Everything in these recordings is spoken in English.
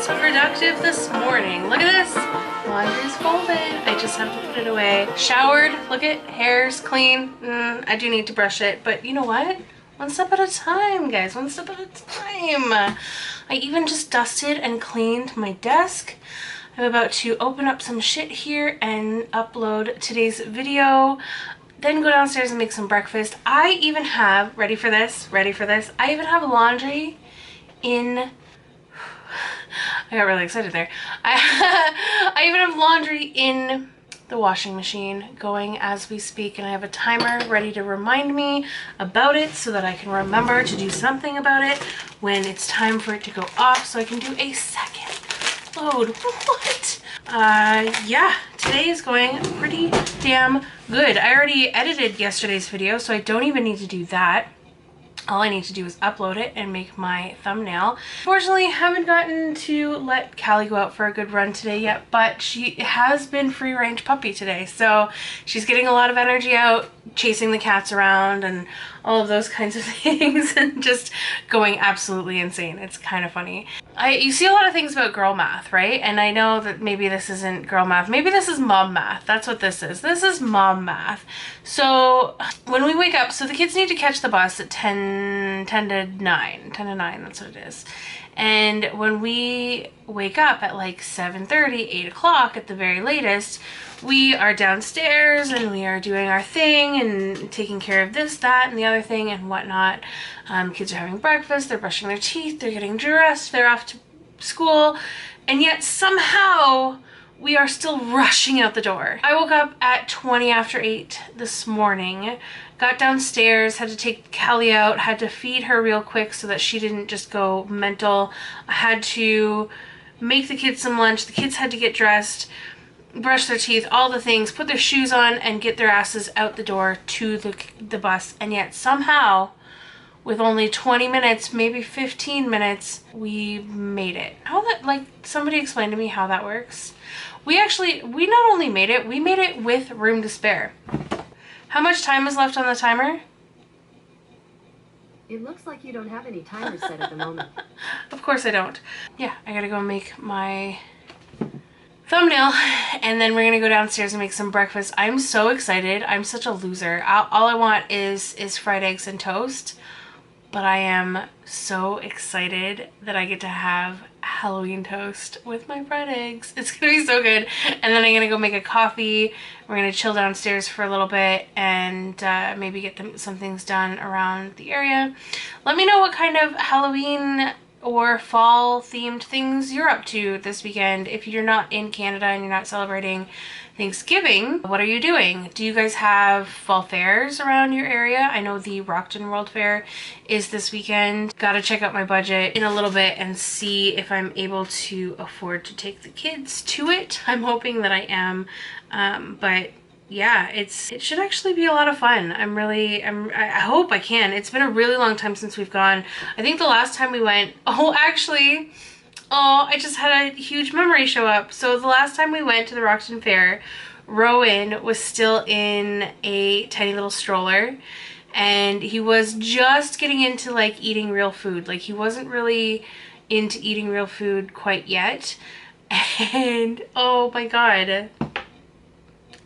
most productive this morning. Look at this. Laundry's folded. I just have to put it away. Showered. Look at hair's clean. I do need to brush it, but you know what? One step at a time, guys. One step at a time. I even just dusted and cleaned my desk. I'm about to open up some shit here and upload today's video. Then go downstairs and make some breakfast. I even have, ready for this? I even have laundry in, I got really excited there. I even have laundry in the washing machine going as we speak, and I have a timer ready to remind me about it so that I can remember to do something about it when it's time for it to go off so I can do a second load. What? Yeah, today is going pretty damn good. I already edited yesterday's video, so I don't even need to do that. All I need to do is upload it and make my thumbnail. Fortunately, haven't gotten to let Callie go out for a good run today yet, but she has been free range puppy today. So she's getting a lot of energy out, chasing the cats around and all of those kinds of things and just going absolutely insane. It's kind of funny. You see a lot of things about girl math, right? And I know that maybe this isn't girl math. Maybe this is mom math. That's what this is. This is mom math. So when we wake up, so the kids need to catch the bus at 10 to 9, that's what it is. And when we wake up at like 7:30, 8 o'clock at the very latest, we are downstairs and we are doing our thing and taking care of this, that, and the other thing and whatnot. Kids are having breakfast, they're brushing their teeth, they're getting dressed, they're off to school, and yet somehow we are still rushing out the door. I woke up at 20 after 8 this morning, got downstairs, had to take Callie out, had to feed her real quick so that she didn't just go mental. I had to make the kids some lunch. The kids had to get dressed, brush their teeth, all the things, put their shoes on, and get their asses out the door to the bus. And yet somehow, with only 20 minutes, maybe 15 minutes, we made it. How that, like, somebody explain to me how that works. We not only made it, we made it with room to spare. How much time is left on the timer? It looks like you don't have any timers set at the moment. Of course I don't. Yeah, I gotta go make my thumbnail and then we're gonna go downstairs and make some breakfast. I'm so excited. I'm such a loser. All I want is fried eggs and toast, but I am so excited that I get to have Halloween toast with my fried eggs. It's gonna be so good. And then I'm gonna go make a coffee. We're gonna chill downstairs for a little bit and maybe get some things done around the area. Let me know what kind of Halloween or fall themed things you're up to this weekend. If you're not in Canada and you're not celebrating Thanksgiving, what are you doing? Do you guys have fall fairs around your area? I know the Rockton World Fair is this weekend. Gotta check out my budget in a little bit and see if I'm able to afford to take the kids to it. I'm hoping that I am, but yeah, it should actually be a lot of fun. I hope I can. It's been a really long time since we've gone. I think the last time we went, I just had a huge memory show up. So the last time we went to the Rockton Fair, Rowan was still in a tiny little stroller and he was just getting into like eating real food. Like he wasn't really into eating real food quite yet. And oh my God.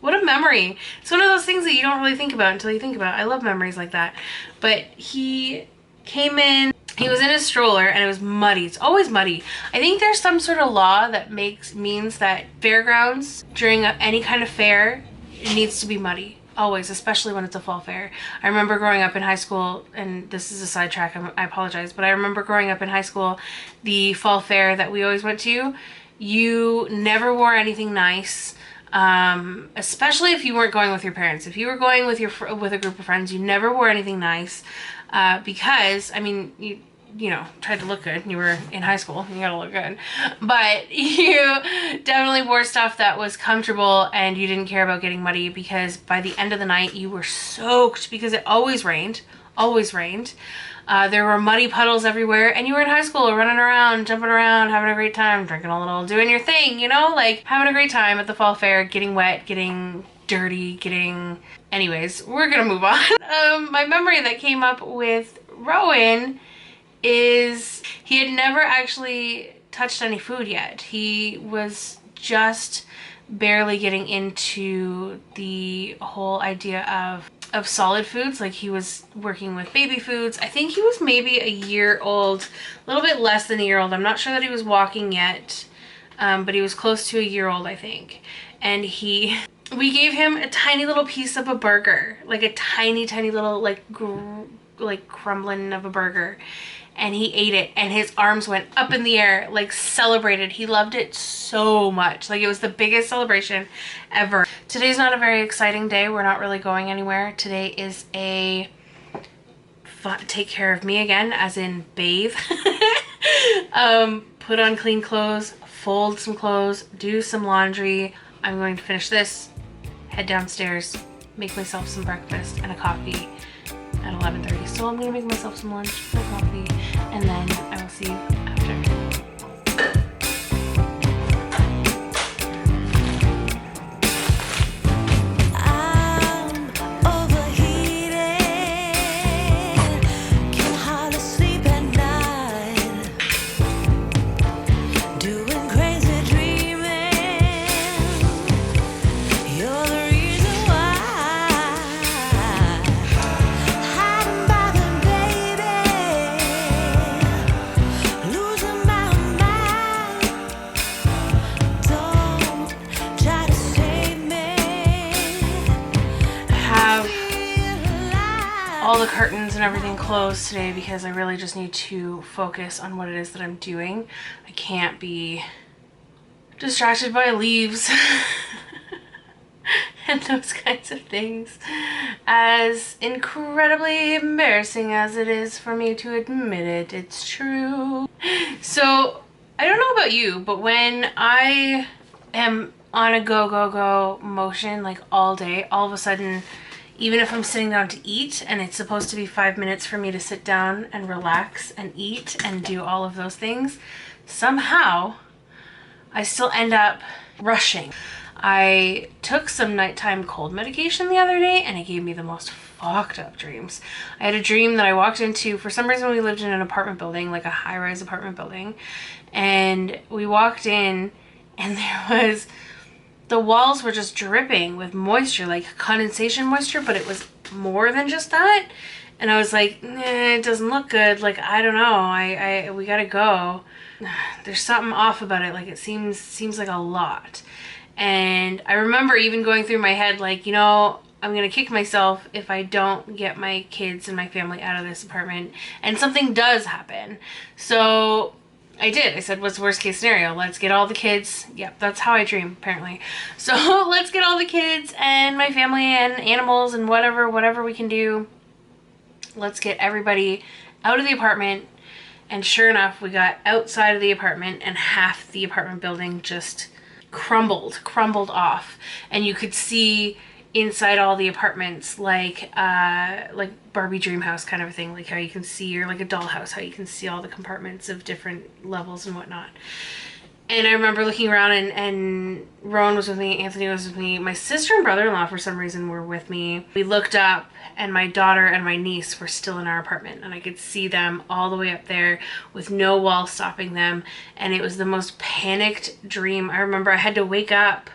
What a memory. It's one of those things that you don't really think about until you think about it. I love memories like that. But he came in, he was in a stroller and it was muddy. It's always muddy. I think there's some sort of law that means that fairgrounds during any kind of fair, it needs to be muddy. Always, especially when it's a fall fair. I remember growing up in high school, and this is a sidetrack, I apologize, but I remember growing up in high school, the fall fair that we always went to, you never wore anything nice. Especially if you weren't going with your parents. If you were going with with a group of friends, you never wore anything nice, because I mean you know, tried to look good. You were in high school, you gotta look good, but you definitely wore stuff that was comfortable and you didn't care about getting muddy, because by the end of the night you were soaked because it always rained. There were muddy puddles everywhere, and you were in high school running around, jumping around, having a great time, drinking a little, doing your thing, you know, like having a great time at the fall fair, getting wet, getting dirty, anyways, we're gonna move on. My memory that came up with Rowan is he had never actually touched any food yet. He was just barely getting into the whole idea of solid foods. Like, he was working with baby foods. I think he was maybe a year old, a little bit less than a year old. I'm not sure that he was walking yet, but he was close to a year old, I think. And we gave him a tiny little piece of a burger, like a tiny little like crumbling of a burger, and he ate it, and his arms went up in the air, like celebrated. He loved it so much. Like, it was the biggest celebration ever. Today's not a very exciting day. We're not really going anywhere. Today is a fun, take care of me again, as in bathe. Put on clean clothes, fold some clothes, do some laundry. I'm going to finish this, head downstairs, make myself some breakfast and a coffee at 11:30. So I'm gonna make myself some lunch, some coffee, and then I will see you after. All the curtains and everything closed today because I really just need to focus on what it is that I'm doing. I can't be distracted by leaves and those kinds of things. As incredibly embarrassing as it is for me to admit it, it's true. So I don't know about you, but when I am on a go motion, like all day, all of a sudden, even if I'm sitting down to eat and it's supposed to be 5 minutes for me to sit down and relax and eat and do all of those things, somehow I still end up rushing. I took some nighttime cold medication the other day and it gave me the most fucked up dreams. I had a dream that I walked into, for some reason we lived in an apartment building, like a high-rise apartment building, and we walked in and the walls were just dripping with moisture, like condensation moisture, but it was more than just that. And I was like, it doesn't look good. Like, I don't know. We gotta go. There's something off about it. Like, it seems like a lot. And I remember even going through my head, like, you know, I'm gonna kick myself if I don't get my kids and my family out of this apartment. And something does happen. So I did. I said, what's the worst case scenario? Let's get all the kids. Yep, that's how I dream, apparently. So let's get all the kids and my family and animals and whatever we can do. Let's get everybody out of the apartment. And sure enough, we got outside of the apartment and half the apartment building just crumbled off. And you could see inside all the apartments, like Barbie dream house kind of a thing, like how you can see, or like a dollhouse, how you can see all the compartments of different levels and whatnot. And I remember looking around, and Rowan was with me, Anthony was with me, my sister and brother-in-law for some reason were with me. We looked up and my daughter and my niece were still in our apartment, and I could see them all the way up there with no wall stopping them. And it was the most panicked dream. I remember I had to wake up,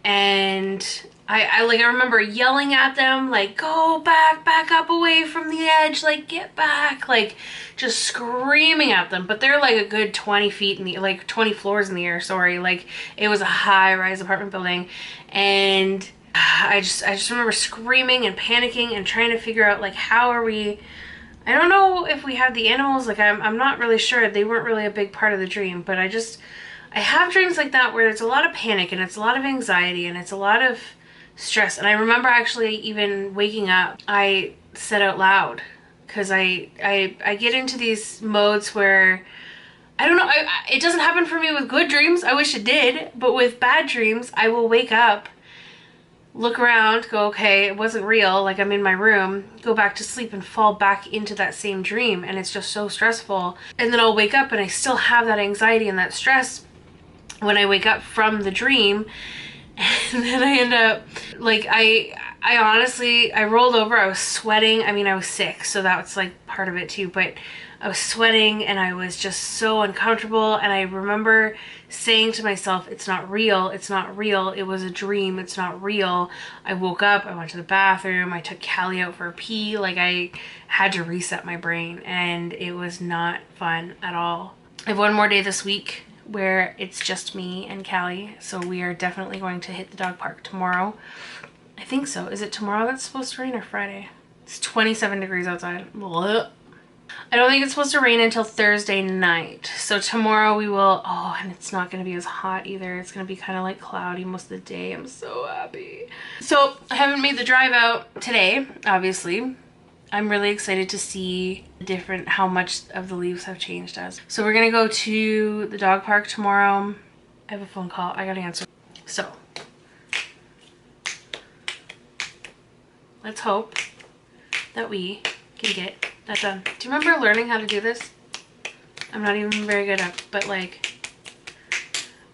and I remember yelling at them, like, go back up away from the edge, like, get back, like, just screaming at them. But they're like a good 20 feet in the, like 20 floors in the air, sorry. Like, it was a high-rise apartment building. And I just remember screaming and panicking and trying to figure out, like, how are we, I don't know if we have the animals, like, I'm not really sure. They weren't really a big part of the dream, but I have dreams like that where it's a lot of panic and it's a lot of anxiety and it's a lot of stress. And I remember actually even waking up, I said out loud, because I get into these modes where, I don't know, it doesn't happen for me with good dreams. I wish it did. But with bad dreams, I will wake up, look around, go, okay, it wasn't real, like I'm in my room, go back to sleep and fall back into that same dream. And it's just so stressful. And then I'll wake up and I still have that anxiety and that stress when I wake up from the dream. And then I end up, like, I I honestly, I rolled over, I was sweating. I mean, I was sick, so that's like part of it too, but I was sweating and I was just so uncomfortable. And I remember saying to myself, it's not real, it's not real, it was a dream, it's not real. I woke up, I went to the bathroom, I took Callie out for a pee. Like, I had to reset my brain, and it was not fun at all. I have one more day this week where it's just me and Callie, so we are definitely going to hit the dog park tomorrow. I think so. Is it tomorrow that's supposed to rain or Friday? It's 27 degrees outside. Blah. I don't think it's supposed to rain until Thursday night. So tomorrow we will, oh, and it's not going to be as hot either. It's going to be kind of like cloudy most of the day. I'm so happy. So I haven't made the drive out today, obviously. I'm really excited to see how much of the leaves have changed as. So we're going to go to the dog park tomorrow. I have a phone call. I got to answer. So let's hope that we can get that done. Do you remember learning how to do this? I'm not even very good at it, but like,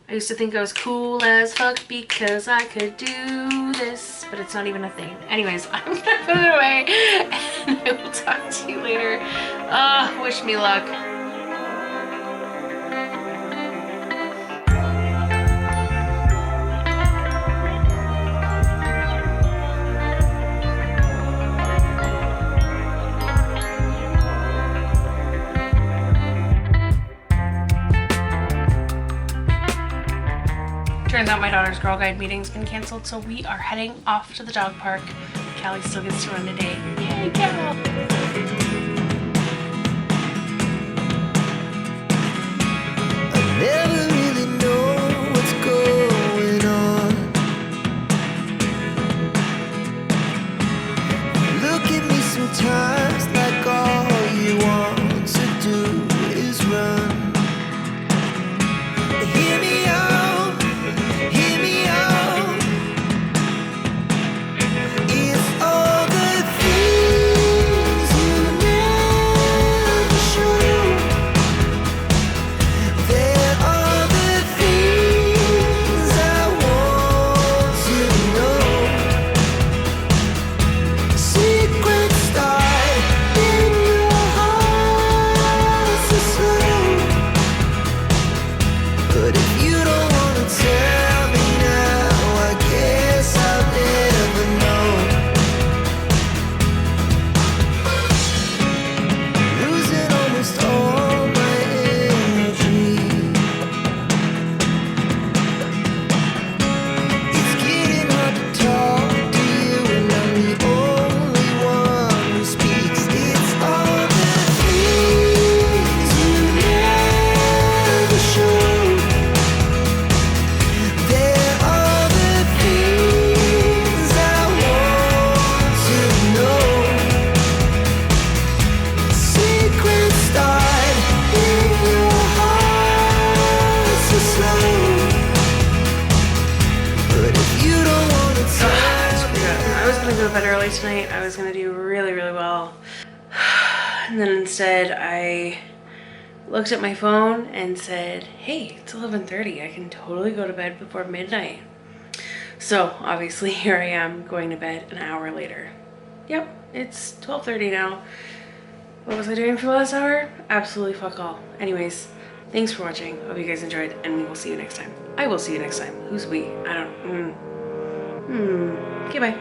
I used to think I was cool as fuck because I could do this, but it's not even a thing. Anyways, I'm gonna put it away and I will talk to you later. Wish me luck. Turns out my daughter's Girl Guide meeting's been canceled, so we are heading off to the dog park. Callie still gets to run today. Yay, Cal! Never really know what's going on. Look at me sometimes like all you want to do is run. Hear me out, hear me out. It's all the things you never show. There are the things I want to know. Secrets start in your heart so slow. But if you don't wanna tell me now, I guess I'll never know. Losing almost all my energy. It's getting hard to talk to you, and I'm the only one who speaks. It's all the things you never show. There are the things I want to know. Secrets start in your heart so slow. But if you don't wanna I was gonna go to bed early tonight. I was gonna do really, really well. And then instead I looked at my phone and said, hey, it's 11:30. I can totally go to bed before midnight. So obviously here I am going to bed an hour later. Yep, it's 12:30 now. What was I doing for the last hour? Absolutely fuck all. Anyways, thanks for watching. Hope you guys enjoyed, and we will see you next time. I will see you next time. Who's we? I don't. Okay, bye.